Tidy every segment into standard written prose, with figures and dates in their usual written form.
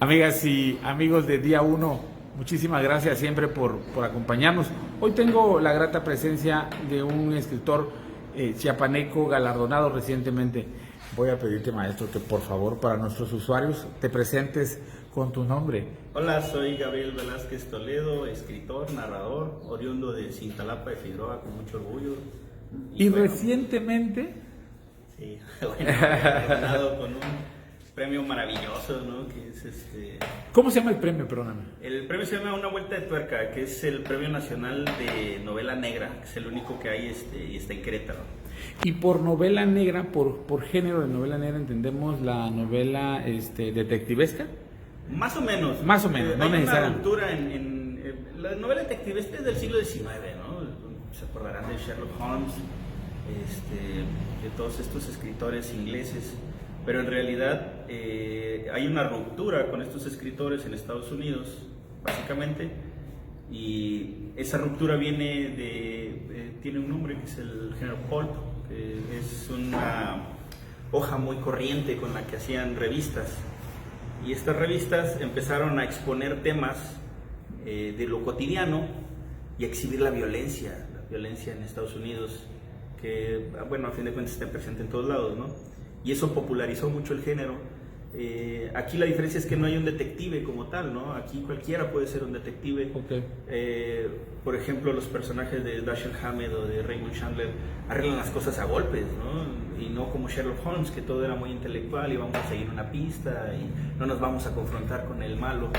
Amigas y amigos de Día Uno, muchísimas gracias siempre por acompañarnos. Hoy tengo la grata presencia de un escritor chiapaneco galardonado recientemente. Voy a pedirte, maestro, que por favor para nuestros usuarios te presentes con tu nombre. Hola, soy Gabriel Velázquez Toledo, escritor, narrador, oriundo de Cintalapa de Figueroa, con mucho orgullo. Y bueno, recientemente... Sí, bueno, galardonado con un premio maravilloso, ¿no? Que es ¿Cómo se llama el premio, perdóname? El premio se llama Una Vuelta de Tuerca, que es el Premio Nacional de Novela Negra, que es el único que hay y está en Querétaro. Y por novela negra, por género de novela negra, entendemos la novela detectivesca. Más o menos. Más o menos, no hay necesariamente. una ruptura la novela detectivesca es del siglo XIX, ¿no? Se acordarán de Sherlock Holmes, de todos estos escritores ingleses. Pero en realidad hay una ruptura con estos escritores en Estados Unidos, básicamente, y esa ruptura tiene un nombre que es el género pulp, que es una hoja muy corriente con la que hacían revistas. Y estas revistas empezaron a exponer temas de lo cotidiano y a exhibir la violencia en Estados Unidos, que, bueno, a fin de cuentas está presente en todos lados, ¿no? Y eso popularizó mucho el género. Aquí la diferencia es que no hay un detective como tal, ¿no? Aquí cualquiera puede ser un detective. Okay. Por ejemplo, los personajes de Dashiell Hammett o de Raymond Chandler arreglan las cosas a golpes, ¿no? Y no como Sherlock Holmes, que todo era muy intelectual y vamos a seguir una pista y no nos vamos a confrontar con el malo.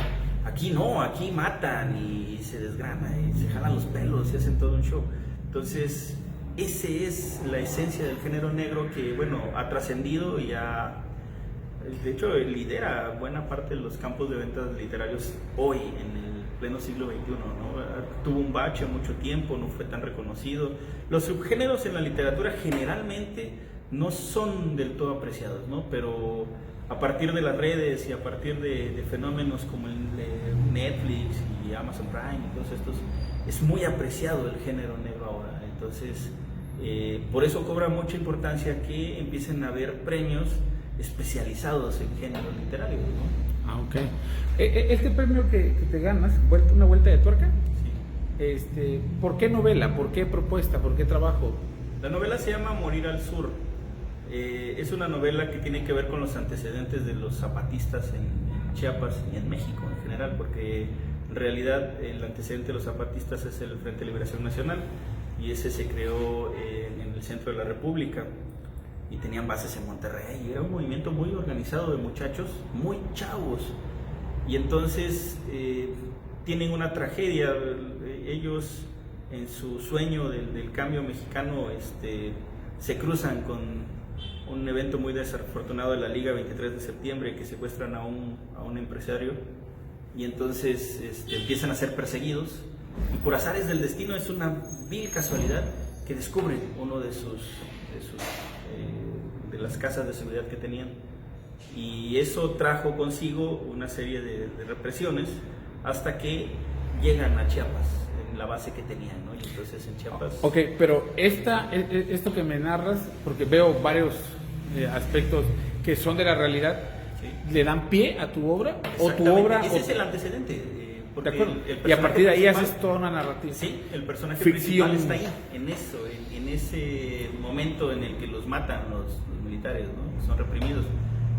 Aquí no, aquí matan y se desgrana y se jalan los pelos y hacen todo un show. Entonces, esa es la esencia del género negro que, bueno, ha trascendido y de hecho, lidera buena parte de los campos de ventas literarios hoy, en el pleno siglo XXI, ¿no? Tuvo un bache mucho tiempo, no fue tan reconocido. Los subgéneros en la literatura generalmente no son del todo apreciados, ¿no? Pero a partir de las redes y a partir de fenómenos como el de Netflix y Amazon Prime y todos estos, es muy apreciado el género negro ahora. Entonces, por eso cobra mucha importancia que empiecen a haber premios especializados en género literario, ¿no? Ah, ok. Este premio que te ganas, Una Vuelta de Tuerca, sí. ¿Por qué novela? ¿Por qué propuesta? ¿Por qué trabajo? La novela se llama Morir al Sur. Es una novela que tiene que ver con los antecedentes de los zapatistas en Chiapas y en México en general, porque en realidad el antecedente de los zapatistas es el Frente de Liberación Nacional, y ese se creó en el centro de la República y tenían bases en Monterrey, y era un movimiento muy organizado de muchachos muy chavos, y entonces tienen una tragedia. Ellos, en su sueño del cambio mexicano, se cruzan con un evento muy desafortunado de la Liga 23 de septiembre, que secuestran a un empresario, y entonces empiezan a ser perseguidos, y por azares del destino, es una vil casualidad que descubren uno de las casas de seguridad que tenían, y eso trajo consigo una serie de represiones hasta que llegan a Chiapas, en la base que tenían, ¿no? Y entonces en Chiapas... Ok, pero esto que me narras, porque veo varios aspectos que son de la realidad, ¿sí? ¿Le dan pie a tu obra? ¿O tu obra? Ese es el antecedente. De acuerdo. Y a partir de ahí haces toda una narrativa. Sí, el personaje Ficción. principal está ahí, en ese momento en el que los matan los militares, ¿no? Son reprimidos.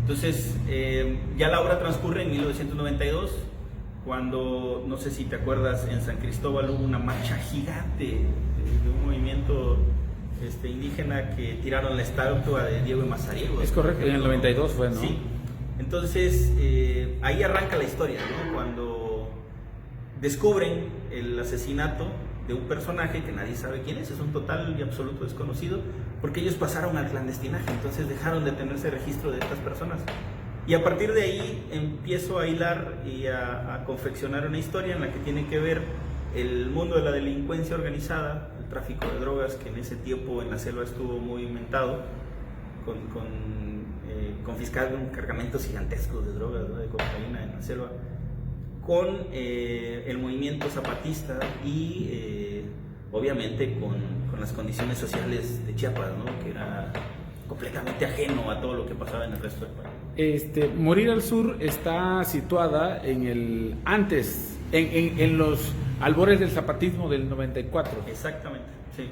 Entonces, ya la obra transcurre en 1992, cuando, no sé si te acuerdas, en San Cristóbal hubo una marcha gigante de un movimiento indígena que tiraron la estatua de Diego de Mazariegos. Es correcto, en el 92 fue, ¿no? Sí. Entonces, ahí arranca la historia, ¿no? Cuando descubren el asesinato de un personaje que nadie sabe quién es un total y absoluto desconocido, porque ellos pasaron al clandestinaje, entonces dejaron de tenerse registro de estas personas. Y a partir de ahí empiezo a hilar y a confeccionar una historia en la que tiene que ver el mundo de la delincuencia organizada, el tráfico de drogas, que en ese tiempo en la selva estuvo muy inventado, confiscaron cargamentos gigantescos de drogas, ¿no? De cocaína en la selva, con el movimiento zapatista y obviamente con las condiciones sociales de Chiapas, ¿no? Que era completamente ajeno a todo lo que pasaba en el resto del país. Morir al Sur está situada en los albores del zapatismo del 94. Exactamente, sí.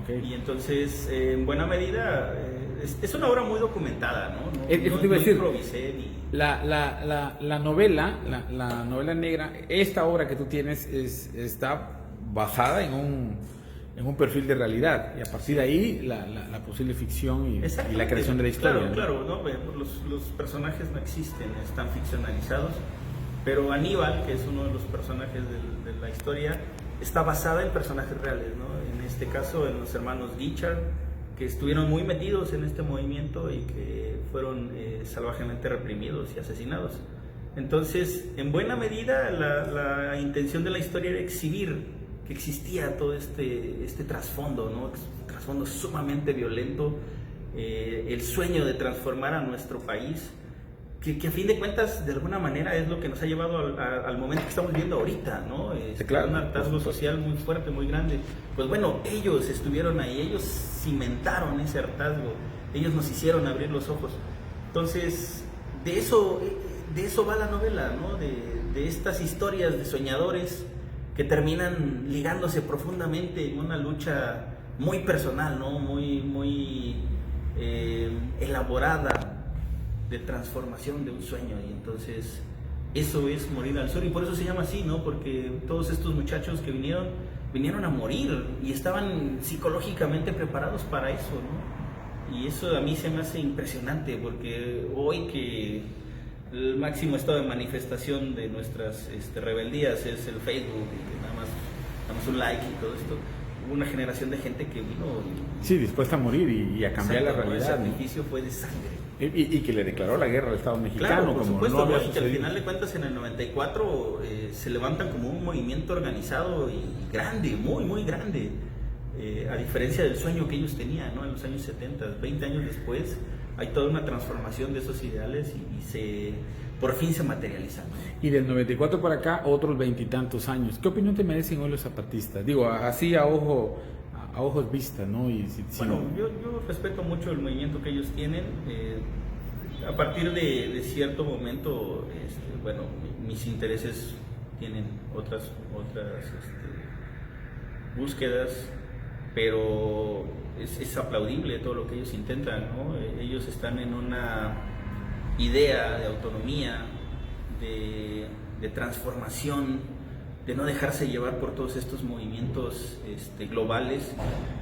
Okay. Y entonces, en buena medida, es una obra muy documentada, ¿no? Eso te iba a decir. Improvisé ni... La novela negra, esta obra que tú tienes está basada en un perfil de realidad, y a partir de ahí la posible ficción y la creación de la historia. Claro, ¿no? Los personajes no existen, están ficcionalizados, pero Aníbal, que es uno de los personajes de la historia, está basada en personajes reales, ¿no? En este caso, en los hermanos Guichard, que estuvieron muy metidos en este movimiento y que fueron salvajemente reprimidos y asesinados. Entonces, en buena medida, la intención de la historia era exhibir que existía todo este trasfondo, ¿no? Un trasfondo sumamente violento, el sueño de transformar a nuestro país, que a fin de cuentas, de alguna manera, es lo que nos ha llevado al momento que estamos viviendo ahorita, ¿no? Claro, un hartazgo social muy fuerte, muy grande. Pues bueno, ellos estuvieron ahí, ellos cimentaron ese hartazgo, ellos nos hicieron abrir los ojos. Entonces, de eso va la novela, ¿no? De estas historias de soñadores que terminan ligándose profundamente en una lucha muy personal, ¿no? Muy elaborada, de transformación de un sueño. Y entonces eso es Morir al Sur, y por eso se llama así, ¿no? Porque todos estos muchachos que vinieron a morir y estaban psicológicamente preparados para eso, ¿no? Y eso a mí se me hace impresionante, porque hoy que el máximo estado de manifestación de nuestras rebeldías es el Facebook, y que nada más damos un like y todo esto, hubo una generación de gente que vino dispuesta a morir y a cambiar la realidad. El sacrificio fue de sangre. Y que le declaró la guerra al Estado mexicano. Claro, por como supuesto, no había y que al sucedido. final de cuentas en el 94 se levantan como un movimiento organizado y grande, muy grande, a diferencia del sueño que ellos tenían, ¿no? En los años 70, 20 años después, hay toda una transformación de esos ideales y por fin se materializan, ¿no? Y del 94 para acá, otros 20 y tantos años. ¿Qué opinión te merecen hoy los zapatistas? Digo, así a ojos vista, ¿no? Bueno, yo respeto mucho el movimiento que ellos tienen. A partir de cierto momento, bueno, mis intereses tienen otras búsquedas, pero es aplaudible todo lo que ellos intentan, ¿no? Ellos están en una idea de autonomía, de transformación, de no dejarse llevar por todos estos movimientos globales,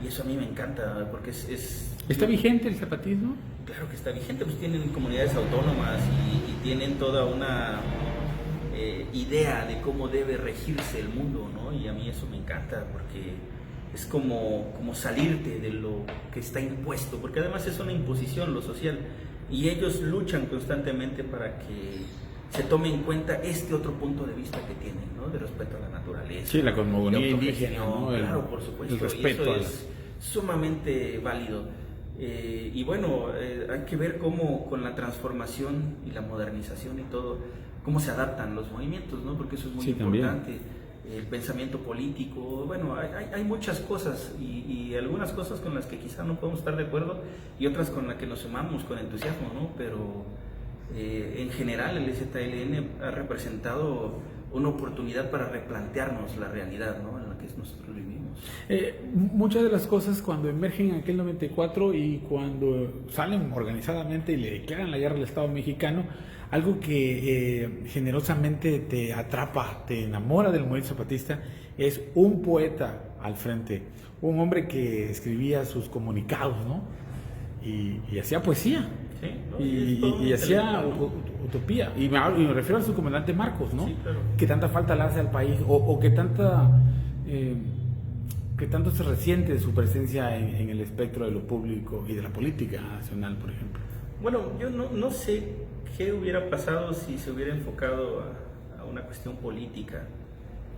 y eso a mí me encanta, porque ¿Está vigente el zapatismo? Claro que está vigente, pues tienen comunidades autónomas y tienen toda una idea de cómo debe regirse el mundo, ¿no? Y a mí eso me encanta, porque es como salirte de lo que está impuesto, porque además es una imposición lo social, y ellos luchan constantemente para que se tome en cuenta este otro punto de vista que tienen, ¿no? De respeto a la naturaleza. Sí, la cosmogonía indígena, ¿no? Claro, por supuesto. El respeto. Y eso es sumamente válido. Y bueno, hay que ver cómo con la transformación y la modernización y todo, cómo se adaptan los movimientos, ¿no? Porque eso es muy importante. También. El pensamiento político, bueno, hay muchas cosas y algunas cosas con las que quizá no podemos estar de acuerdo y otras con las que nos sumamos con entusiasmo, ¿no? Pero en general el EZLN ha representado una oportunidad para replantearnos la realidad, ¿no? En la que nosotros vivimos. Muchas de las cosas cuando emergen en aquel 94 y cuando salen organizadamente y le declaran la guerra al Estado mexicano, algo que generosamente te atrapa, te enamora del movimiento zapatista, es un poeta al frente, un hombre que escribía sus comunicados, ¿no? Y hacía poesía. Sí, ¿no? Y hacía utopía. Y me refiero a su comandante Marcos, ¿no? Sí, claro. Que tanta falta le hace al país, o que tanto se resiente de su presencia en el espectro de lo público y de la política nacional, por ejemplo. Bueno, yo no sé qué hubiera pasado si se hubiera enfocado a una cuestión política,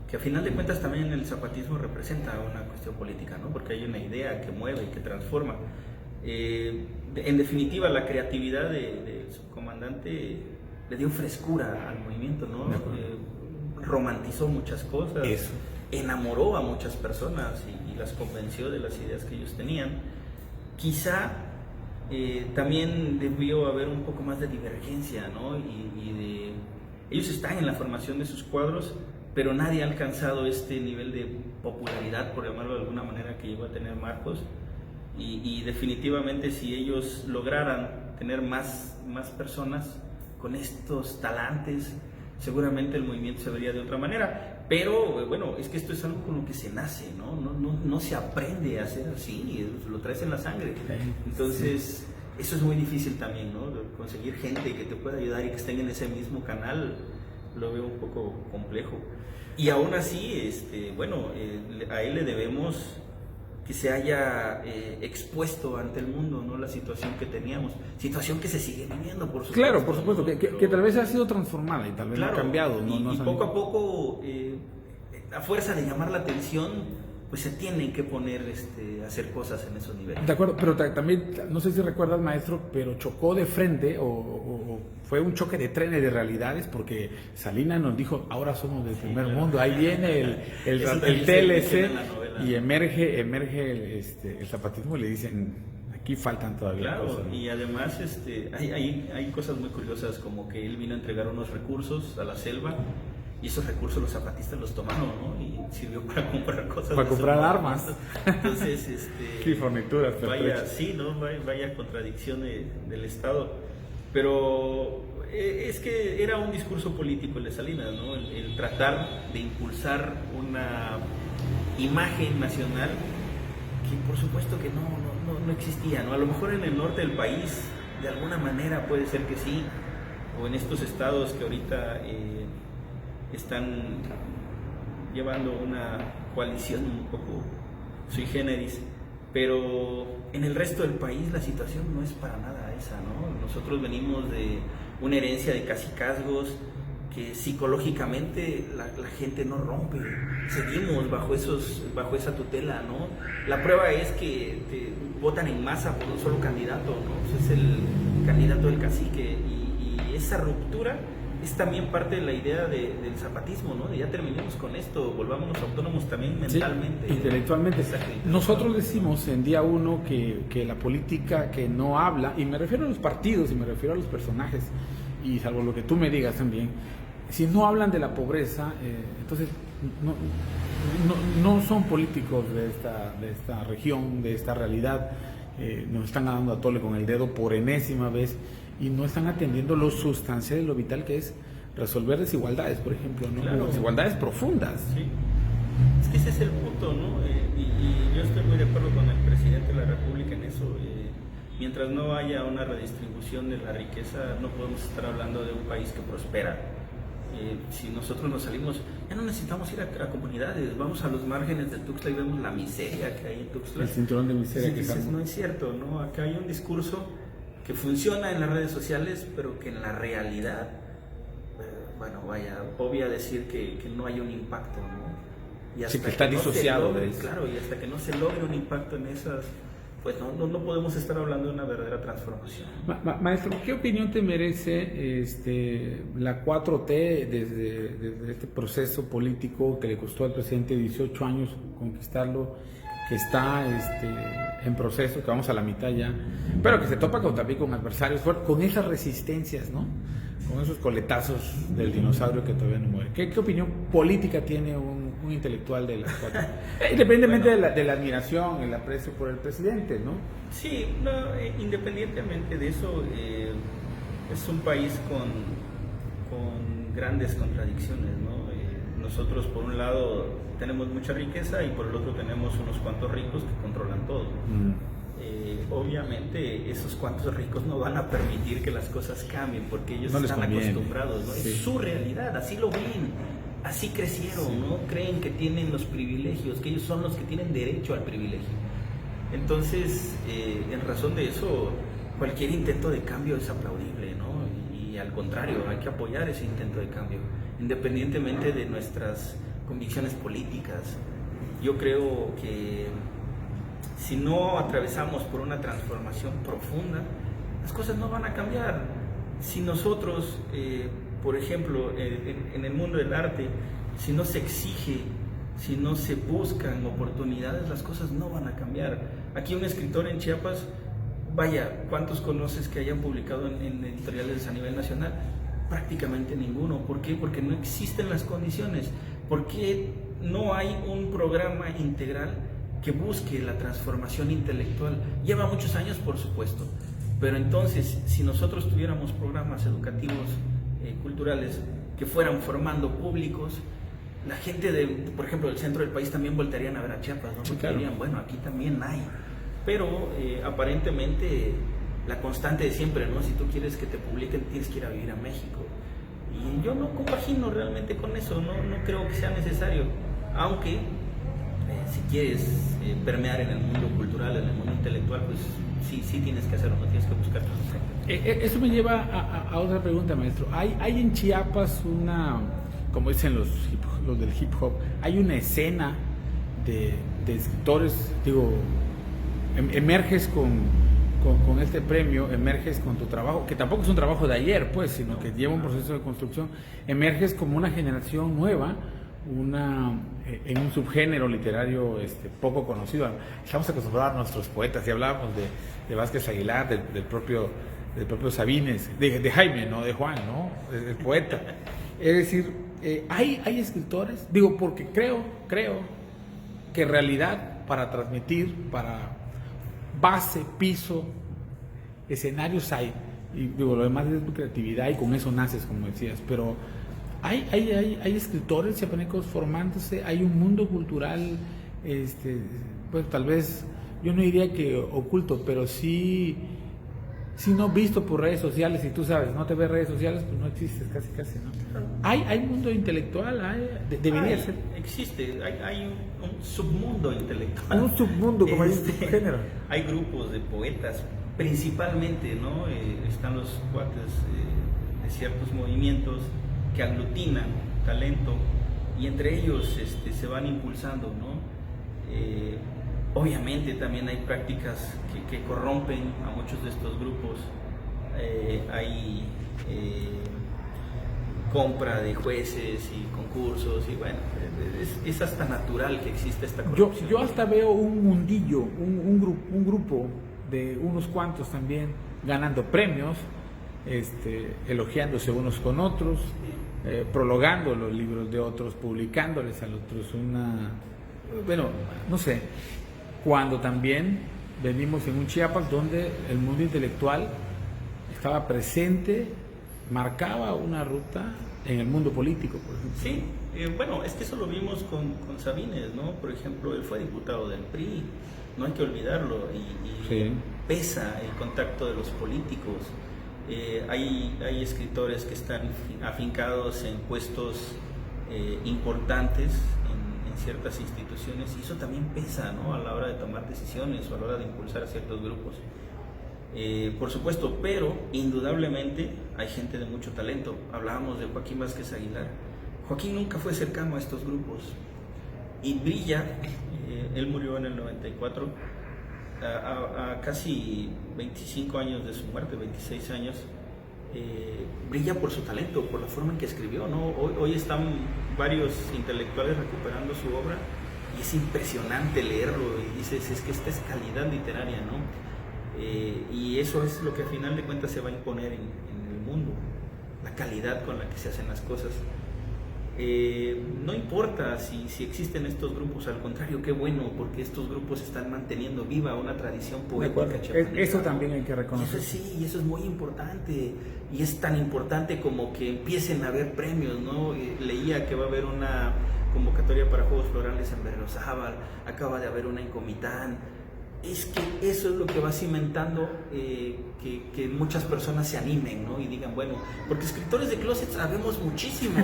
que a final de cuentas también el zapatismo representa una cuestión política, ¿no? Porque hay una idea que mueve, que transforma. En definitiva, la creatividad de su comandante le dio frescura al movimiento, ¿no? Romantizó muchas cosas, enamoró a muchas personas y las convenció de las ideas que ellos tenían. Quizá también debió haber un poco más de divergencia, ¿no? Ellos están en la formación de sus cuadros, pero nadie ha alcanzado este nivel de popularidad, por llamarlo de alguna manera, que llegó a tener Marcos. Y definitivamente si ellos lograran tener más personas con estos talantes, seguramente el movimiento se vería de otra manera. Pero bueno, es que esto es algo con lo que se nace, no se aprende a hacer así, lo traes en la sangre. Entonces eso es muy difícil también, ¿no? Conseguir gente que te pueda ayudar y que estén en ese mismo canal, lo veo un poco complejo. Y aún así, bueno, a él le debemos que se haya expuesto ante el mundo, ¿no? La situación que teníamos, situación que se sigue viviendo, por supuesto. Claro, por supuesto, que tal vez ha sido transformada y tal vez no ha cambiado. Y poco a poco, a fuerza de llamar la atención, pues se tienen que poner a hacer cosas en esos niveles. De acuerdo, pero también, no sé si recuerdas, maestro, pero chocó de frente o fue un choque de trenes de realidades, porque Salinas nos dijo, ahora somos del primer mundo, ahí viene el TLC y emerge el zapatismo y le dicen, aquí faltan todavía cosas, ¿no? Y además hay cosas muy curiosas, como que él vino a entregar unos recursos a la selva, y esos recursos los zapatistas los tomaron, ¿no? Y sirvió para comprar cosas. Para comprar armas. Entonces, sí, fornituras. Vaya contradicción del Estado. Pero es que era un discurso político el de Salinas, ¿no? El tratar de impulsar una imagen nacional que por supuesto que no existía, ¿no? A lo mejor en el norte del país, de alguna manera puede ser que sí, o en estos estados que ahorita están llevando una coalición un poco sui generis, pero en el resto del país la situación no es para nada esa, ¿no? Nosotros venimos de una herencia de cacicazgos que psicológicamente la gente no rompe, seguimos bajo esa tutela, ¿no? La prueba es que te votan en masa por un solo candidato, ¿no? Ese es el candidato del cacique, y esa ruptura es también parte de la idea del zapatismo, ¿no? De ya terminemos con esto, volvámonos autónomos también mentalmente. Sí, intelectualmente. Nosotros decimos en día uno que la política que no habla, y me refiero a los partidos, y me refiero a los personajes, y salvo lo que tú me digas también, si no hablan de la pobreza, entonces no son políticos de esta región, de esta realidad. Nos están dando a tole con el dedo por enésima vez, y no están atendiendo lo sustancial y lo vital que es resolver desigualdades, por ejemplo, ¿no? Claro. Desigualdades profundas. Sí. Es que ese es el punto, ¿no? Y yo estoy muy de acuerdo con el presidente de la República en eso. Mientras no haya una redistribución de la riqueza, no podemos estar hablando de un país que prospera. Si nosotros nos salimos, ya no necesitamos ir a comunidades, vamos a los márgenes de Tuxtla y vemos la miseria que hay en Tuxtla. El cinturón de miseria que dices, no es cierto, ¿no? Acá hay un discurso que funciona en las redes sociales, pero que en la realidad, obvia decir que no hay un impacto, ¿no? Y hasta que está disociado de eso. Claro, y hasta que no se logre un impacto en esas, pues no podemos estar hablando de una verdadera transformación. Maestro, ¿qué opinión te merece la 4T desde este proceso político que le costó al presidente 18 años conquistarlo, que está en proceso, que vamos a la mitad ya, pero que se topa también con adversarios, con esas resistencias, ¿no? Con esos coletazos del dinosaurio que todavía no muere? ¿Qué opinión política tiene un intelectual de las 4? Independientemente de la admiración, el aprecio por el presidente, ¿no? Sí, independientemente de eso, es un país con grandes contradicciones, ¿no? Nosotros por un lado tenemos mucha riqueza y por el otro tenemos unos cuantos ricos que controlan todo. Obviamente esos cuantos ricos no van a permitir que las cosas cambien porque ellos están acostumbrados, ¿no? Sí. Es su realidad, así lo ven, así crecieron, sí. ¿No? Creen que tienen los privilegios, que ellos son los que tienen derecho al privilegio. Entonces, en razón de eso, cualquier intento de cambio es aplaudible, ¿no? Y al contrario, hay que apoyar ese intento de cambio, independientemente de nuestras convicciones políticas. Yo creo que si no atravesamos por una transformación profunda, las cosas no van a cambiar. Si nosotros, por ejemplo, en el mundo del arte, si no se exige, si no se buscan oportunidades, las cosas no van a cambiar. Aquí un escritor en Chiapas vaya, ¿cuántos conoces que hayan publicado en editoriales a nivel nacional? Prácticamente ninguno. ¿Por qué? Porque no existen las condiciones. Porque no hay un programa integral que busque la transformación intelectual. Lleva muchos años, por supuesto, pero entonces, si nosotros tuviéramos programas educativos, culturales, que fueran formando públicos, la gente por ejemplo, del centro del país también voltearían a ver a Chiapas, ¿no? Porque dirían, bueno, aquí también hay. Pero aparentemente la constante de siempre, ¿no? Si tú quieres que te publiquen, tienes que ir a vivir a México. Y yo no compagino realmente con eso, no creo que sea necesario. Aunque, si quieres permear en el mundo cultural, en el mundo intelectual, pues sí tienes que hacerlo, no tienes que buscar. Eso me lleva a otra pregunta, maestro. ¿Hay en Chiapas una, como dicen los del hip hop, hay una escena de escritores, digo, emerges con este premio, emerges con tu trabajo, que tampoco es un trabajo de ayer, pues, sino que lleva un proceso de construcción, emerges como una generación nueva, en un subgénero literario poco conocido. Estamos acostumbrados a nuestros poetas, y hablábamos de Vázquez Aguilar, del propio Sabines, de Jaime, no de Juan, ¿no? El poeta. Es decir, hay escritores, digo, porque creo que en realidad para transmitir, para base, piso, escenarios hay, y digo, lo demás es tu creatividad y con eso naces, como decías, pero hay escritores chiapanecos formándose, hay un mundo cultural, pues tal vez, yo no diría que oculto, pero sí no visto por redes sociales, y tú sabes, no te ves redes sociales, pues no existes casi, ¿no? Hay mundo intelectual, debería ser. Existe, hay un submundo intelectual. Un submundo, como hay un subgénero. Hay grupos de poetas, principalmente, ¿no? Están los cuates de ciertos movimientos que aglutinan talento y entre ellos se van impulsando, ¿no? Obviamente también hay prácticas que corrompen a muchos de estos grupos. Hay compra de jueces y concursos y bueno, es hasta natural que exista esta corrupción. Yo hasta veo un mundillo, un grupo de unos cuantos también ganando premios, elogiándose unos con otros, prologando los libros de otros, publicándoles a los otros bueno, no sé, cuando también venimos en un Chiapas donde el mundo intelectual estaba presente, marcaba una ruta en el mundo político, por ejemplo. Sí, bueno, es que eso lo vimos con Sabines, ¿no? Por ejemplo, él fue diputado del PRI, no hay que olvidarlo, y sí. Pesa el contacto de los políticos. Hay escritores que están afincados en puestos importantes en ciertas instituciones y eso también pesa, ¿no? A la hora de tomar decisiones o a la hora de impulsar a ciertos grupos. Por supuesto, pero indudablemente hay gente de mucho talento. Hablábamos de Joaquín Vázquez Aguilar. Joaquín nunca fue cercano a estos grupos y brilla, él murió en el 94, a casi 25 años de su muerte, 26 años, brilla por su talento, por la forma en que escribió, ¿no? Hoy están varios intelectuales recuperando su obra y es impresionante leerlo y dices, es que esta es calidad literaria, ¿no? Y eso es lo que a final de cuentas se va a imponer en el mundo, la calidad con la que se hacen las cosas. No importa si existen estos grupos, al contrario, qué bueno, porque estos grupos están manteniendo viva una tradición poética chiapaneca. Eso también hay que reconocer. Eso sí, y eso es muy importante, y es tan importante como que empiecen a haber premios, ¿no? Leía que va a haber una convocatoria para Juegos Florales en Berriozábal, acaba de haber una en Comitán. Es que eso es lo que va cimentando que muchas personas se animen, ¿no? Y digan, bueno, porque escritores de closet sabemos muchísimos.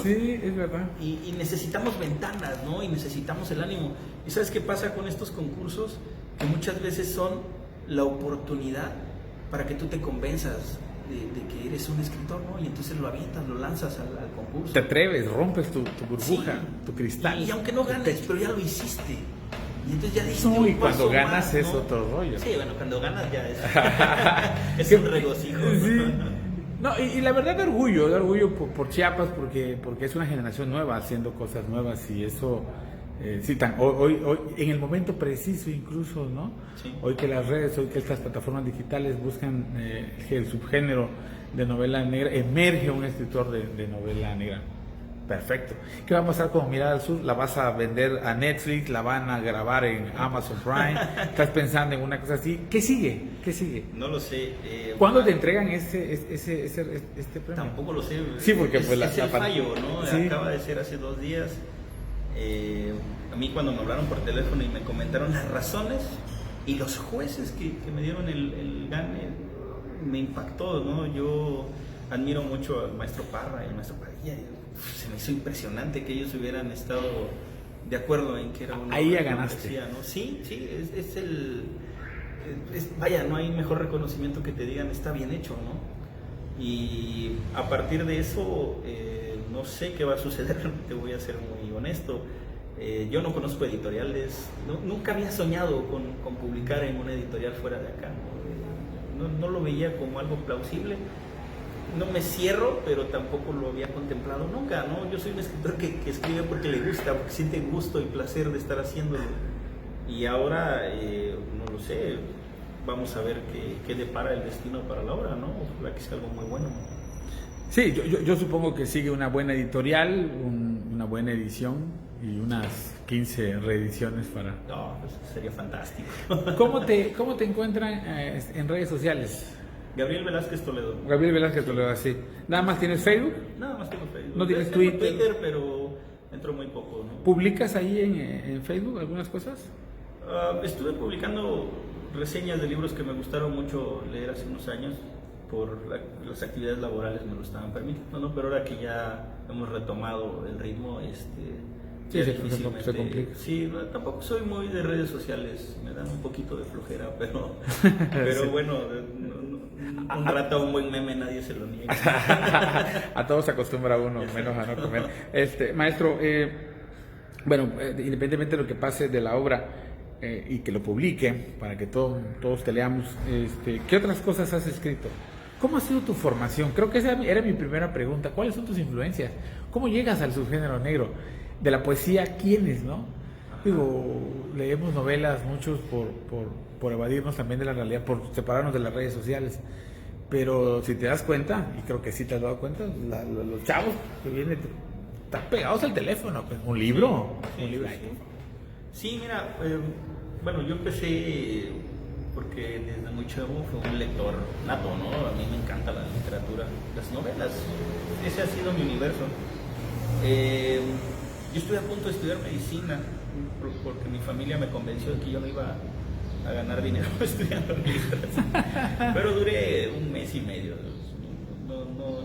Sí, es verdad. Y necesitamos ventanas, ¿no? Y necesitamos el ánimo. ¿Y sabes qué pasa con estos concursos? Que muchas veces son la oportunidad para que tú te convenzas de que eres un escritor, ¿no? Y entonces lo avientas, lo lanzas al concurso. Te atreves, rompes tu burbuja, sí, tu cristal. Y aunque no ganes, pero ya lo hiciste. Y entonces ya dijiste no, y cuando ganas más, es ¿no? Otro rollo. Sí, bueno, cuando ganas ya es un regocijo. Sí. No, y la verdad de orgullo por Chiapas, porque es una generación nueva haciendo cosas nuevas y eso hoy, en el momento preciso incluso, ¿no? Sí. Hoy que las redes, hoy que estas plataformas digitales buscan el subgénero de novela negra, emerge un escritor de novela negra. Perfecto. ¿Qué va a pasar con Mirada al Sur? ¿La vas a vender a Netflix? ¿La van a grabar en Amazon Prime? ¿Estás pensando en una cosa así? ¿Qué sigue? ¿Qué sigue? No lo sé. ¿Cuándo te entregan este premio? Tampoco lo sé. Sí, porque es, pues es el fallo, ¿no? Sí. Acaba de ser hace 2 días. A mí cuando me hablaron por teléfono y me comentaron las razones y los jueces que me dieron el gane, me impactó, ¿no? Yo admiro mucho al maestro Parra y al maestro Padilla. Se me hizo impresionante que ellos hubieran estado de acuerdo en que era una... Ahí ya ganaste. Poesía, ¿no? Sí, vaya, no hay mejor reconocimiento que te digan está bien hecho, ¿no? Y a partir de eso, no sé qué va a suceder, te voy a ser muy honesto. Yo no conozco editoriales, nunca había soñado con publicar en una editorial fuera de acá, no lo veía como algo plausible. No me cierro, pero tampoco lo había contemplado nunca, ¿no? Yo soy un escritor que escribe porque le gusta, porque siente gusto y placer de estar haciéndolo. Y ahora, no lo sé, vamos a ver qué depara el destino para la obra, ¿no? Ojalá que sea algo muy bueno. Sí, yo supongo que sigue una buena editorial, una buena edición y unas 15 reediciones para... No, pues sería fantástico. ¿Cómo te encuentran en redes sociales? Gabriel Velázquez Toledo. Gabriel Velázquez Toledo, así. ¿Nada más tienes Facebook? Nada más tengo Facebook. ¿No tienes Tengo Twitter? pero entro muy poco, ¿no? ¿Publicas ahí en Facebook algunas cosas? Estuve publicando reseñas de libros que me gustaron mucho leer hace unos años. Por las actividades laborales me lo estaban permitiendo, ¿no? Pero ahora que ya hemos retomado el ritmo, sí, ya se difícilmente... complica. Sí, tampoco soy muy de redes sociales, me dan un poquito de flojera, pero Sí. bueno, un rato un buen meme nadie se lo niega. A todos se acostumbra uno, menos a no comer. Maestro, independientemente de lo que pase de la obra y que lo publique, para que todos te leamos, ¿qué otras cosas has escrito? ¿Cómo ha sido tu formación? Creo que esa era mi primera pregunta. ¿Cuáles son tus influencias? ¿Cómo llegas al subgénero negro? De la poesía, ¿quiénes, no? Digo, leemos novelas muchos por evadirnos también de la realidad, por separarnos de las redes sociales. Pero si te das cuenta, y creo que sí te has dado cuenta, los chavos que vienen están pegados al teléfono. Pues, ¿un libro? Sí, un libro. Sí, mira, bueno, yo empecé porque desde muy chavo fui un lector nato, ¿no? A mí me encanta la literatura, las novelas, ese ha sido mi universo. Yo estuve a punto de estudiar medicina porque mi familia me convenció de que yo no iba a ganar dinero estudiando letras. Pero duré 1 mes y medio.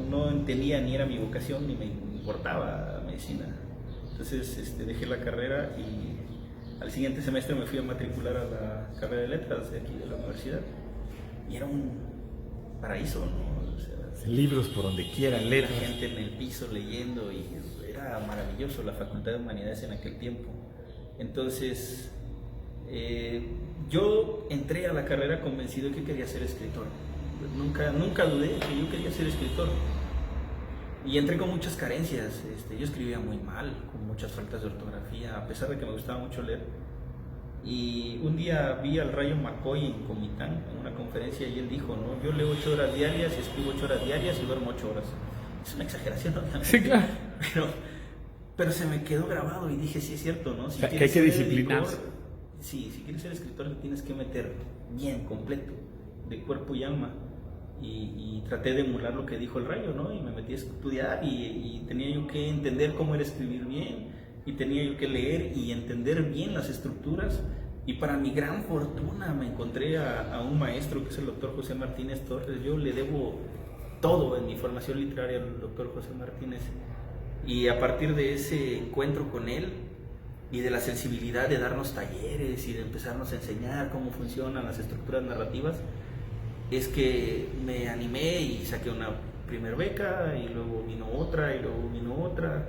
No entendía ni era mi vocación ni me importaba medicina. Entonces dejé la carrera y al siguiente semestre me fui a matricular a la carrera de letras de aquí de la universidad. Y era un paraíso, ¿no? O sea, libros por donde quiera, la letras. gente en el piso leyendo y era maravilloso la Facultad de Humanidades en aquel tiempo. Entonces, yo entré a la carrera convencido de que quería ser escritor. Nunca dudé que yo quería ser escritor. Y entré con muchas carencias. Yo escribía muy mal, con muchas faltas de ortografía, a pesar de que me gustaba mucho leer. Y un día vi al Rayo McCoy en Comitán, en una conferencia, y él dijo, ¿no? Yo leo 8 horas diarias, escribo 8 horas diarias y duermo 8 horas. Es una exageración, obviamente. Sí, claro. Pero se me quedó grabado y dije, sí es cierto, ¿no? Si o sea, que hay que disciplinarse. Sí, si quieres ser escritor le tienes que meter bien, completo, de cuerpo y alma. Y traté de emular lo que dijo el Rayo, ¿no? Y me metí a estudiar y tenía yo que entender cómo era escribir bien, y tenía yo que leer y entender bien las estructuras. Y para mi gran fortuna me encontré a un maestro que es el doctor José Martínez Torres. Yo le debo todo en mi formación literaria al doctor José Martínez. Y a partir de ese encuentro con él y de la sensibilidad de darnos talleres y de empezarnos a enseñar cómo funcionan las estructuras narrativas, es que me animé y saqué una primer beca y luego vino otra y luego vino otra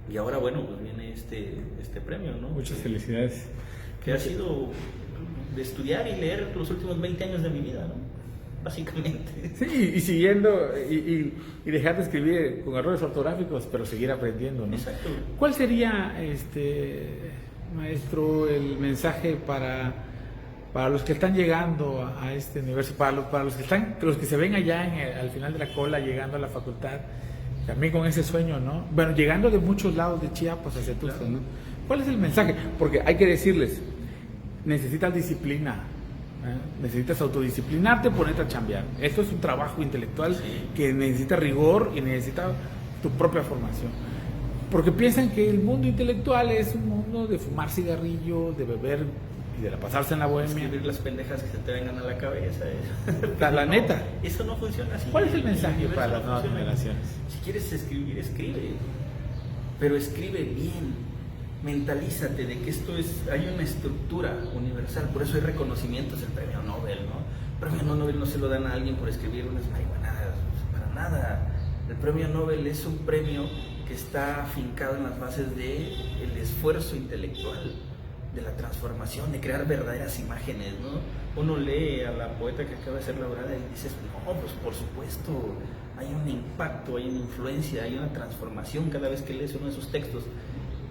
y ahora bueno, pues viene este premio, ¿no? Muchas felicidades. Que ha sido de estudiar y leer los últimos 20 años de mi vida, ¿no? Básicamente. Sí, y siguiendo y dejar de escribir con errores ortográficos, pero seguir aprendiendo, ¿no? Exacto. ¿Cuál sería maestro, el mensaje para los que están llegando a este universo, para los que se ven allá al final de la cola, llegando a la facultad, también con ese sueño, ¿no? Bueno, llegando de muchos lados de Chiapas hacia Tuxtla, ¿no? ¿Cuál es el mensaje? Porque hay que decirles, necesitas disciplina, necesitas autodisciplinarte, ponerte a chambear. Esto es un trabajo intelectual que necesita rigor y necesita tu propia formación. Porque piensan que el mundo intelectual es un mundo de fumar cigarrillo, de beber y de pasarse en la bohemia. Escribir las pendejas que se te vengan a la cabeza. La neta. Eso no funciona así. ¿Cuál es el mensaje para las nuevas generaciones? Si quieres escribir, escribe. Pero escribe bien. Mentalízate de que hay una estructura universal. Por eso hay reconocimientos del premio Nobel, ¿no? El premio Nobel no se lo dan a alguien por escribir unas marihuanadas. Para nada. El premio Nobel es un premio que está afincado en las bases del esfuerzo intelectual, de la transformación, de crear verdaderas imágenes, ¿no? Uno lee a la poeta que acaba de ser laureada y dices, no, pues por supuesto, hay un impacto, hay una influencia, hay una transformación cada vez que lees uno de sus textos.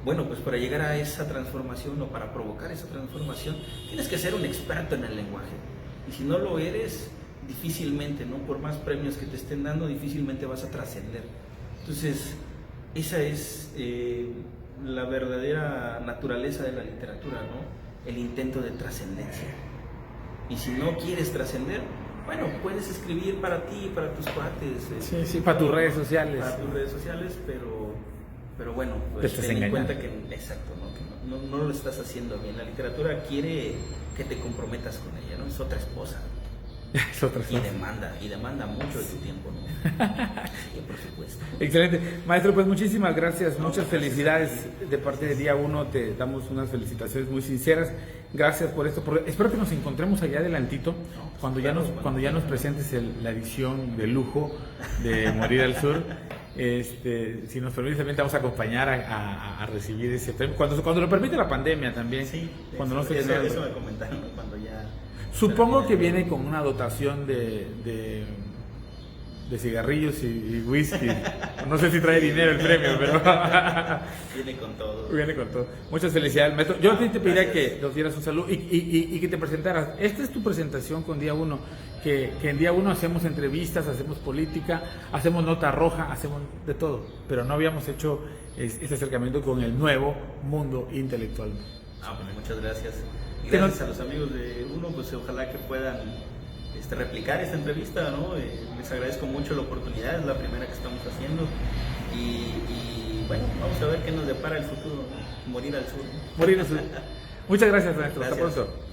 Bueno, pues para llegar a esa transformación o para provocar esa transformación, tienes que ser un experto en el lenguaje. Y si no lo eres, difícilmente, ¿no? Por más premios que te estén dando, difícilmente vas a trascender. Entonces, esa es la verdadera naturaleza de la literatura, ¿no? El intento de trascendencia. Y si no quieres trascender, bueno, puedes escribir para ti, para tus cuates. Sí, para tus redes sociales. Para tus redes sociales, pero bueno, pues ten en cuenta que, exacto, ¿no? Que no lo estás haciendo bien. La literatura quiere que te comprometas con ella, ¿no? Es otra esposa. Es otra cosa. Y demanda mucho de tu tiempo, ¿no? Sí, por supuesto. Excelente. Maestro, pues muchísimas gracias, muchas felicidades gracias de parte de Día 1, te damos unas felicitaciones muy sinceras. Gracias por esto. Espero que nos encontremos allá adelantito, cuando ya nos presentes la edición de lujo de Morir al Sur. Si nos permite, también te vamos a acompañar a recibir ese premio. Cuando lo permite la pandemia también. Sí, cuando eso me comentaron, ¿no? Cuando ya... Supongo que viene con una dotación de cigarrillos y whisky. No sé si trae dinero el premio, pero... Viene con todo. Viene con todo. Muchas felicidades, maestro. Yo te pediría que nos dieras un saludo y que te presentaras. Esta es tu presentación con Día 1, que en Día 1 hacemos entrevistas, hacemos política, hacemos nota roja, hacemos de todo, pero no habíamos hecho este acercamiento con el nuevo mundo intelectual. Pues muchas gracias. Y gracias a los amigos de Uno, pues ojalá que puedan replicar esta entrevista, ¿no? Les agradezco mucho la oportunidad, es la primera que estamos haciendo y bueno, vamos a ver qué nos depara el futuro, Morir al Sur. Morir al Sur. Muchas gracias, maestro. Gracias. Hasta pronto.